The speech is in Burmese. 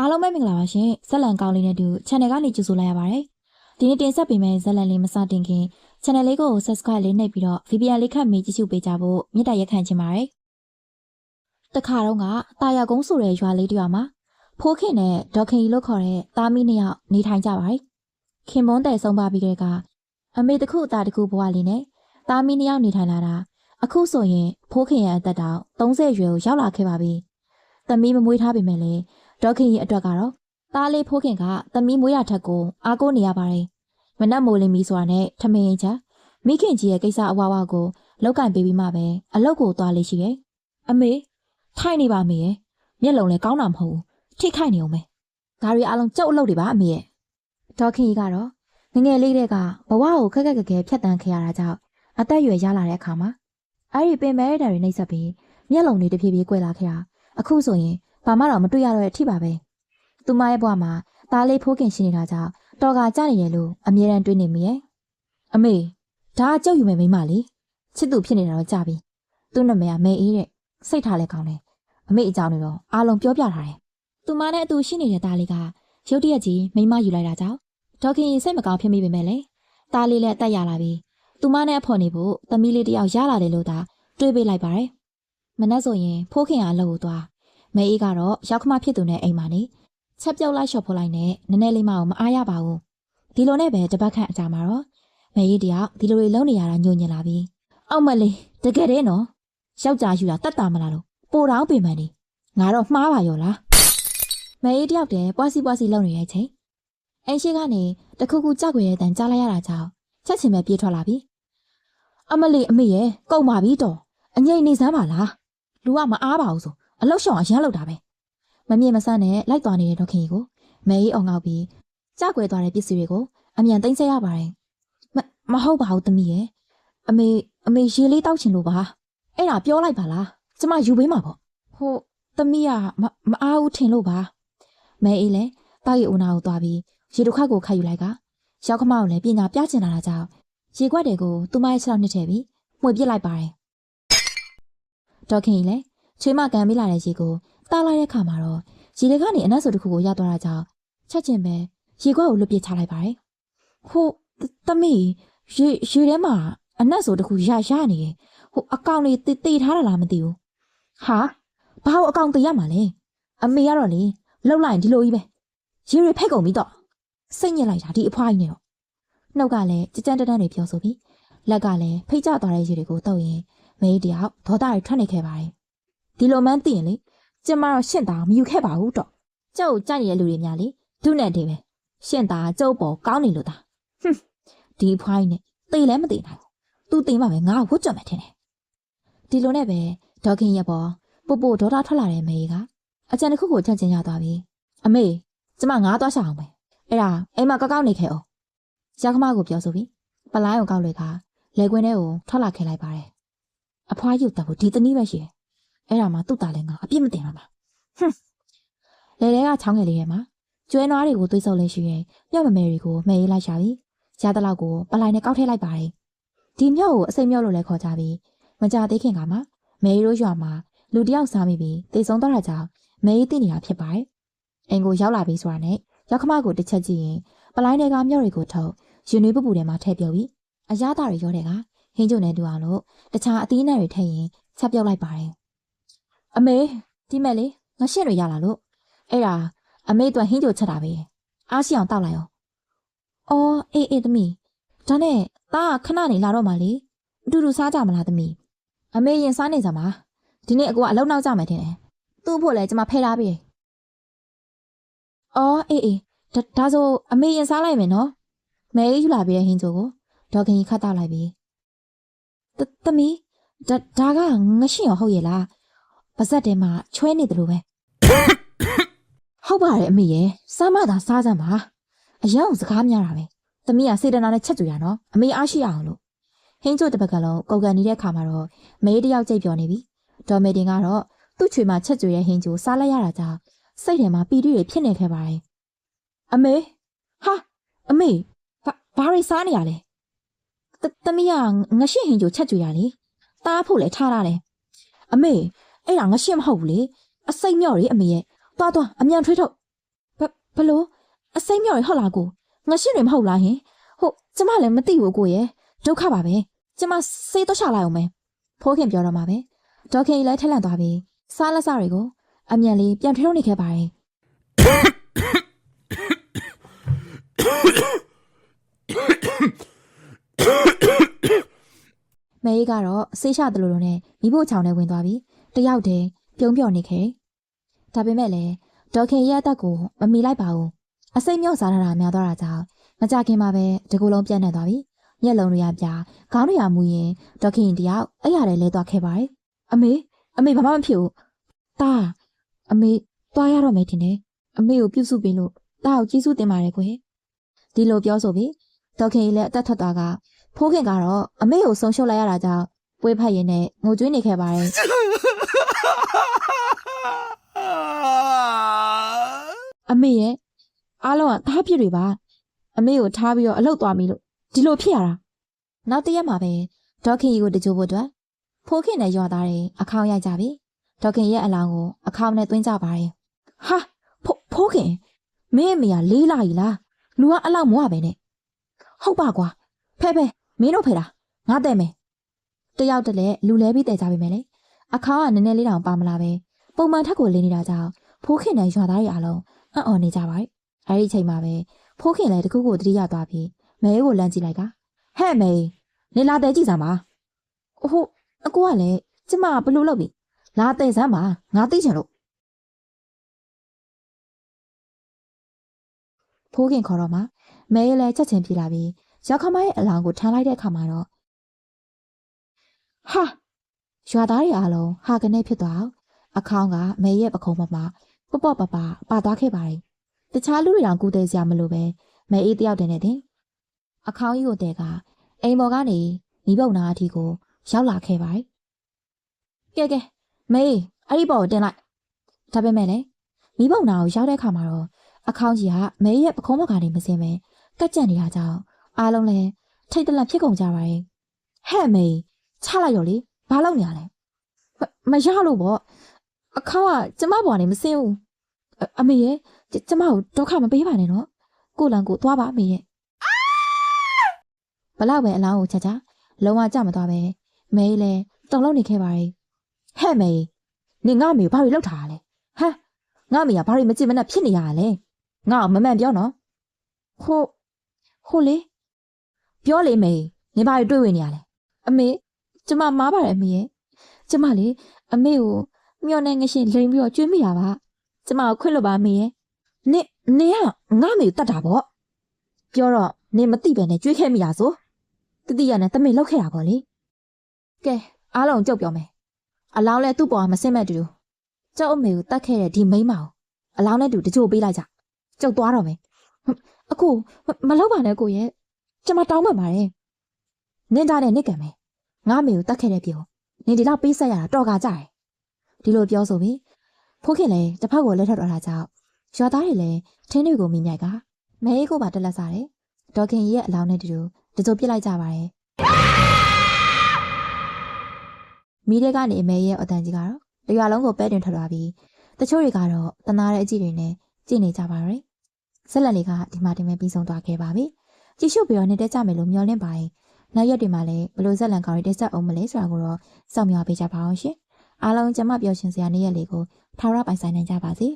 အားလုံးပဲမင်္ဂလာပါရှင်ဇက်လန်ကောင်းလေးနဲ့တူ channel ကနေကြိုဆိုလိုက်ရပါတယ်ဒီနေ့တင်ဆက်ပေးမယ့်ဇက်လန်လေးမစတင်ခင် channel လေးကို subscribe လေးနှိပ်ပြီးတော့ VPN လေးခတ်ပြီးကြည့်ရှုပေးကြဖို့မေတ္တာရက်ခံချင်ပါတယ်တခါတော့ကတာယာကုန်းဆိုတဲ့ရွာလေးတစ်ရွာမှာဖိုးခင်နဲ့ဒေါက်ခင်ကြီးလို့ခေါ်တဲ့သားမီးနှစ်ယောက်နေထိုင်ကြပါတယ်ခင်မွန်းတဲ့ဆုံးပါပြီးတဲ့ကအမေတစ်ခုအသားတစ်ခုဘဝလေးနဲ့သားမီးနှစ်ယောက်နေထိုင်လာတာအခုဆိုရင်ဖိုးခင်ရဲ့အသက်တောင်30ရွယ်ကိုရောက်လာခဲ့ပါပြီသမီးမမွေးထားပေမဲ့လည်းဒေါက်ခင်ကြီးအတွက်ကတော့သားလေးဖိုးခင်ကသမီးမွေးရထက်ကိုအားကိုးနေရပါတယ်မနက်မိုးလင်းပြီးဆိုတာနဲ့ထမင်းချမိခင်ကြီးရဲ့ကိစ္စအဝါဝါကိုလောက်ကင်ပေးပြီးမှပဲအလုပ်ကိုသွားလေးရှိတယ်အမေထိုင်နေပါမေရဲ့မျက်လုံးလည်းကောင်းတာမဟုတ်ဘူးထိခိုက်နေအောင်ပဲဒါတွေအလုံးကြုတ်အလုပ်တွေပါအမေရဲ့ဒေါက်ခင်ကြီးကတော့ငငယ်လေးတဲ့ကဘဝကိုခက်ခက်ခက်ခဲဖြတ်တန်းခဲ့ရတာကြောင့်အသက်အရွယ်ရလာတဲ့အခါမှာအဲ့ဒီပင်မဲရတာတွေနှိပ်စက်ပြီးမျက်လုံးတွေတဖြည်းဖြည်းကွယ်လာခဲ့တာအခုဆိုရင်ဘာမှတော့မတွေ့ရတော့တဲ့အထိပါပဲသူမရဲ့ဘဝမှာသားလေးဖိုးခင်ရှိနေတာကြောင့်တော်ကကြနေတယ်လို့အမြဲတမ်းတွေးနေမိရဲ့အမေဒါကကြောက်ယူမဲ့မိန်းမလေးချစ်သူဖြစ်နေတာတော့ကြပြီသူ့နာမည်ကမဲအေးတဲ့စိတ်ထားလဲကောင်းတယ်အမေအကြောင်းတွေတော့အားလုံးပြောပြထားတယ်သူမနဲ့အတူရှိနေတဲ့သားလေးကရုတ်တရက်ကြီးမိန်းမယူလိုက်တာကြောင့်ဒေါက်ခင်စိတ်မကောင်းဖြစ်မိပေမဲ့လေသားလေးလည်းအသက်ရလာပြီသူမနဲ့အဖော်နေဖို့သမီးလေးတယောက်ရလာတယ်လို့သာတွေးပေးလိုက်ပါတယ်မနှက်ဆိုရင်ဖိုးခင်ကအလုပ်ကိုသွားမဲအေးကတော့ရောက်ခမဖြစ်သူနဲ့အိမ်မှာနေချက်ပြုတ်လိုက်လျှော့ဖို့လိုက်နဲ့နည်းနည်းလေးမှမအားရပါဘူးဒီလိုနဲ့ပဲတပတ်ခန့်အကြာမှာတော့မဲအေးတယောက်ဒီလိုတွေလုံးနေရတာညှို့ညင်လာပြီအောက်မလေးတကယ်တည်းနော်ယောက်ျားယူတာတတ်တာမလားလို့ပိုတောင်းပင်မှန်နေငါတော့မှားပါရောလားမဲအေးတယောက်တည်းပွားစီလုံးနေတဲ့အချိန်အိမ်ရှိကနေတခုခုကြောက်ွယ်တဲ့တန်ကြားလိုက်ရတာကြောင့်ချက်ချင်းပဲပြေးထွက်လာပြီအမလေးအမေရဲ့ကုန်ပါပြီတော့အငိမ့်နေစမ်းပါလားလူကမအားပါဘူးဆိုအလောက်ရှောင်အရမ်းလောက်တာပဲမမြင်မဆန်းနဲ့လိုက်သွားနေတဲ့ဒေါက်ခင်ကြီးကိုမဲကြီးအောင်ငေါက်ပြီးကြောက်ွယ်သွားတဲ့ပစ္စည်းတွေကိုအမြန်သိမ်းဆည်းရပါတယ်မဟုတ်ပါဘူးသမီးရဲ့အမေရေလေးတောက်ချင်လို့ပါအဲ့ဒါပြောလိုက်ပါလားကျမယူပေးမှာပေါ့ဟုတ်သမီးကမအားဘူးထင်လို့ပါမဲအေးလည်းတောက်ရီအိုနာကိုသွားပြီးရေတစ်ခွက်ကိုခတ်ယူလိုက်ကရောက်ခမကိုလည်းပညာပြချင်လာတာကြောင့်ရေခွက်တွေကိုသူမရဲ့ခြေထောက်နှစ်ထည့်ပြီးမှွေပစ်လိုက်ပါတယ်ဒေါက်ခင်ကြီးလည်းချွေးမကန်ပေးလာတဲ့ရေကိုတားလိုက်တဲ့ခါမှာတော့ရေတွေကနေအနက်ဆိုတစ်ခုကိုရောက်သွားတာကြောင့်ချက်ချင်းပဲရေခွက်ကိုလွတ်ပစ်ချလိုက်ပါတယ်ဟုတ်သမီးရေထဲမှာအနက်ဆိုတစ်ခုရနေတယ်ဟိုအကောင်လေးတေးထားတာလားမသိဘူးဟာဘာလို့အကောင်တေးရမှာလဲအမေကတော့လေလှုပ်လိုက်ရင်ဒီလိုကြီးပဲရေတွေဖိတ်ကုန်ပြီတော့စိတ်ညစ်လိုက်တာဒီအဖွားကြီးနဲ့တော့နှုတ်ကလည်းကြကြတန်းတန်းတွေပြောဆိုပြီးလက်ကလည်းဖိတ်ကျသွားတဲ့ရေတွေကိုတောက်ရင်မဲတယောက်ဒေါသတွေထွက်နေခဲ့ပါတယ်ဒီလိုမှန်းသိရင်လေကျမတော့ရှင့်သားမယူခဲ့ပါဘူးတော့ကျုပ်ကြိုက်နေတဲ့လူတွေများလေဒုနဲ့တည်းပဲရှင့်သားကျုပ်ပေါ်ကောင်းနေလို့သားဟွန်းဒီအဖွားကြီးနဲ့တေးလည်းမတေးနိုင်ဘူးသူတေးမှပဲငါ့ကိုဝတ်ကြမယ်ထင်တယ်ဒီလိုနဲ့ပဲဒေါက်ခင်ရဲ့ပေါ်ပို့ဒေါသထွက်လာတဲ့မဲကအကြံတစ်ခုကိုချက်ချင်းရသွားပြီအမေကျမငါးသွားရှာအောင်ပဲအဲ့ဒါအိမ်မှာကောက်နေခဲ့အောင်ရောက်ခမကိုပြောဆိုပြီးပလိုင်းကိုကောက်လွယ်ကလေကွင်းထဲကိုထွက်လာခဲ့လိုက်ပါတယ်အဖွားကြီးတက်ဖို့ဒီတနည်းပဲရှိတယ်အဲ့ဒါမှသူ့သားလည်းငါအပြစ်မတင်တော့မှာဟွန်းလေထဲကချောင်းငယ်လေးထဲမှာကျွဲနွားတွေကိုသွေးဆုပ်လေးရှိရင်မြော့မမဲတွေကိုမဲရေးလိုက်ရှာပြီးရတဲ့လောက်ကိုပလိုင်းနဲ့ကောက်ထည့်လိုက်ပါတယ်ဒီမြော့ကိုအစိမ့်မြော့လို့လည်းခေါ်ကြပြီးမကြသေးခင်ကမှမဲရီတို့ရွာမှာလူတယောက်စားမိပြီးတေဆုံးသွားတာကြောင့်မဲရီသိနေတာဖြစ်ပါတယ်အိမ်ကိုရောက်လာပြီဆိုတာနဲ့ရောက်ခမကိုတစ်ချက်ကြည့်ရင်ပလိုင်းတွေကမြော့တွေကိုထုတ်ရင်နွေးပူထဲမှာထည့်ပြုတ်ပြီးအရသာတွေရောတဲ့ကဟင်းကျုံနဲ့တူအောင်လို့တခြားအသီးနှံတွေထည့်ရင်ချက်ပြုတ်လိုက်ပါတယ်အမေဒီမဲ့လေငါရှင့်တွေရလာလို့အဲ့ဒါအမေတို့ဟင်းကျုံချက်တာပဲအားရှိအောင်တောက်လိုက်ရောအော်အေးသမီးဒါနဲ့သားခဏနေလာတော့မှလေအတူတူစားကြမလားသမီးအမေရင်စားနေစမ်းပါဒီနေ့အကူကအလုံးနောက်ကြမယ်ထင်တယ်သူ့ဖို့လည်းကျမဖဲထားပြီအော်အေးဒါဆိုအမေရင်စားလိုက်မယ်နော်မဲယူလာပြီးတဲ့ဟင်းကျိုကိုဒေါက်ခင်ကြီးခတ်တောက်လိုက်ပြီးသမီးဒါကငရှင်းရောဟုတ်ရဲ့လားပါဇက်ထဲမှာချွဲနေတယ်လို့ပဲဟုတ်ပါတယ်အမေရဲ့စားမသာစားစမ်းပါအယောင်စကားများတာပဲသမီးကစေတနာနဲ့ချက်ကြွရနော်အမေအားရှိအောင်လို့ဟင်းကျိုတစ်ပတ်ကလုံးကောက်ကန်နေတဲ့ခါမှာတော့မဲတယောက်ကြိတ်ပြောနေပြီဒေါ်မေတင်ကတော့သူ့ချွေမှာချက်ကြွရဟင်းကျိုစားလိုက်ရတာကြောင့်စိတ်ထဲမှာပီတိတွေဖြစ်နေခဲ့ပါတယ်အမေဟာအမေဘာတွေစားနေရလဲသမီးကငရှင်းဟင်းကျိုချက်ကြွရလေတားဖို့လဲထားရတယ်အမေအဲ့ဒါငရှင်းမဟုတ်ဘူးလေအစိတ်မြော့လေအမေရဲ့သွားအမြန်ထွေးထုတ် ဘလို့အစိမ်းမြော်ရဟုတ်လားကိုငါရှင်းနေမဟုတ်လားဟင်ဟုတ်ကျမလည်းမသိဘူးကိုရဲ့ဒုက္ခပါပဲကျမစေးတော့ချလိုက်အောင်မယ်ဖိုးခင်ပြောတော့မှာပဲဒေါခင်ကြီးလည်းထက်လန့်သွားပြီးစားလက်စားတွေကိုအမြန်လေးပြန်ထွေးထုတ်နေခဲ့ပါတယ်မဲကြီးကတော့ဆေးရှသလိုလိုနဲ့မိဖို့ချောင်းနဲ့ဝင်သွားပြီးတယောက်တည်းပြုံးပြော့နေခဲ့ဒါပေမဲ့လည်းဒေါခင်ရဲ့အသက်ကိုမမီလိုက်ပါဘူးအစိမ့်မြော့စားတာများသွားတာကြောင့်မကြခင်မှာပဲတကူလုံးပြန့်နေသွားပြီမျက်လုံးတွေကပြာခေါင်းတွေကမူရင်ဒေါခင်တယောက်အဲ့ရတယ်လဲသွားခဲ့ပါတယ်အမေဘာမှမဖြစ်ဘူးတာအမေသွားရတော့မယ်ထင်တယ်အမေကိုပြုစုပေးလို့တာကိုကျေးဇူးတင်ပါတယ်ကွယ်ဒီလိုပြောဆိုပြီးဒေါခင်လည်းအသက်ထွက်သွားကဖိုးခင်ကတော့အမေကိုဆုံးရှုံးလိုက်ရတာကြောင့်ပွေးဖက်ရင်းနဲ့ငိုကြွေးနေခဲ့ပါတယ်အမေရဲ့အားလုံးကသားပြစ်တွေပါအမေကိုထားပြီးတော့အလုပ်သွားပြီလို့ဒီလိုဖြစ်ရတာနောက်တစ်ရက်မှာပဲဒေါခင်ကြီးကိုတကြိုဖို့အတွက်ဖိုးခင်နဲ့ရွာသားတွေအခေါင်းရိုက်ကြပြီဒေါခင်ရဲ့အလောင်းကိုအခေါင်းနဲ့သွင်းကြပါတယ်ဟာဖိုးခင်မင်းအမေကလေးလာကြီးလားလူကအလောက်မဝပဲနဲ့ဟုတ်ပါကွာဖဲမင်းတို့ဖေတာငါတဲ့မယ်တယောက်တည်းလည်းလူလဲပြီးတဲ့ကြပြီမယ်လေအခေါင်းကနည်းနည်းလေးတောင်ပါမလာပဲပုံမှန်ထက်ကိုလင်းနေတာကြောင့်ဖိုးခင်နဲ့ရွာသားတွေအားလုံးအံ့ဩနေကြပါတယ်အဲဒီအချိန်မှာပဲဖိုးခင်လည်းတခုခုတတိယသွားပြီးမဲကိုလမ်းကြည့်လိုက်ကဟဲ့မဲနေလာတဲ့ကြည့်စမ်းပါဟုတ်အကူကလည်းကျမဘလို့လုပ်ပြီလာတဲ့စမ်းပါငါသိချင်လို့ဖိုးခင်ခေါ်တော့မှမဲလည်းချက်ချင်းပြေးလာပြီးရောက်ခမရဲ့အလောင်းကိုထမ်းလိုက်တဲ့အခါမှာတော့ဟာရွာသားတွေအားလုံးဟာကနေဖြစ်သွားအခေါင်းကမဲရဲ့ပခုံးပေါ်မှာပေါ့ပါသွားခဲ့ပါတယ်တခြားလူတွေတောင်ကူတဲ့စရာမလိုပဲမဲအေးတယောက်တည်းနဲ့တင်အခေါင်းကြီးကိုတဲကအိမ်ပေါ်ကနေမိဘုံနာအထီကိုရောက်လာခဲ့ပါတယ်ကဲမဲအဲ့ဒီပေါ်ကိုတင်လိုက်ဒါပေမဲ့လည်းမိဘုံနာကိုရောက်တဲ့အခါမှာတော့အခေါင်းကြီးကမဲရဲ့ပခုံးပေါ်ကနေမစင်းပဲကက်ကြက်နေတာကြောင့်အားလုံးလည်းထိတ်တလန့်ဖြစ်ကုန်ကြပါတယ်ဟဲ့မေချလိုက်ရောလေဘာလုပ်နေရလဲမရလို့ပေါ့အခေါင်းကကျမပေါ်ကနေမစင်းဘူးအမေရဲ့ကျမကိုဒုက္ခမပေးပါနဲ့နော်ကိုလန်ကိုသွားပါအမေရဲ့ဘလောက်ပဲအလောင်းကိုချက်ချလုံးဝကြမသွားပဲမဲလည်းတုံလုံးနေခဲ့ပါတယ်ဟဲ့မေနေငါမေဘာတွေလောက်ထားရလဲဟမ်ငါမေကဘာတွေမကြည့်မနဲ့ဖြစ်နေရလဲငါ့ကိုမမှန်ပြောနော်ဟုတ်လေပြောလေမေနေဘာတွေတွေ့ဝင်နေရလဲအမေကျမမားပါတယ်အမေရဲ့ကျမလေအမေကိုမျောနေငရှင်လိန်ပြီးတော့ကျွေးမိတာပါကျမကိုခွင့်လွတ်ပါအမေရဲ့နေကငါမေကိုတတ်တာပေါ့ပြောတော့နေမသိပဲနဲ့ကျွေးခဲ့မိတာဆိုတတိယနဲ့တမေလောက်ခဲ့တာပေါ့လေကဲအားလုံးကြုတ်ပြောမယ်အလောင်းလဲသူ့ပေါ်မှာမစင်မဲ့တူကျောက်အမေကိုတတ်ခဲ့တဲ့ဒီမိန်းမကိုအလောင်းနဲ့တူတချို့ပေးလိုက်ကြကျုပ်သွားတော့မယ်အခုမလောက်ပါနဲ့ကိုရဲ့ကျမတောင်းပန်ပါတယ်နင်တာနဲ့နစ်ကံမယ်ငါမေကိုတတ်ခဲ့တဲ့ပြောနင်ဒီလောက်ပေးဆက်ရတာတော်ကားကြတယ်ဒီလိုပြောဆိုပြီးဖိုးခင်လည်းတစ်ဖက်ကိုလက်ထပ်သွားတာကြောင့်ရွာသားတွေလည်းထင်းတွေကိုမိမြိုက်ကမဲအေးကိုပါတက်လက်စားတယ်ဒေါခင်ရဲ့အလောင်းနဲ့တူတကြိုပြစ်လိုက်ကြပါတယ်မိတဲ့ကနေအမဲရဲ့အတန်ကြီးကတော့တရွာလုံးကိုပဲတင်ထွက်သွားပြီးတချို့တွေကတော့တနာတဲ့အကြည့်တွေနဲ့ကြည့်နေကြပါရယ်ဆက်လက်လေးကဒီမှာတင်မဲ့ပြီးဆုံးသွားခဲ့ပါပြီကြည့်ရှုပြီးတော့နေတက်ကြမယ်လို့မျှော်လင့်ပါတယ်နောက်ရက်တွေမှာလည်းဘလို့ဆက်လန်ကောင်းတွေတက်ဆက်အောင်မလဲဆိုတာကိုတော့စောင့်မျှော်ပေးကြပါအောင်ရှင်အားလုံးကျမပျော်ရွှင်စရာနေ့ရက်လေးကိုထာဝရပိုင်ဆိုင်နိုင်ကြပါစေ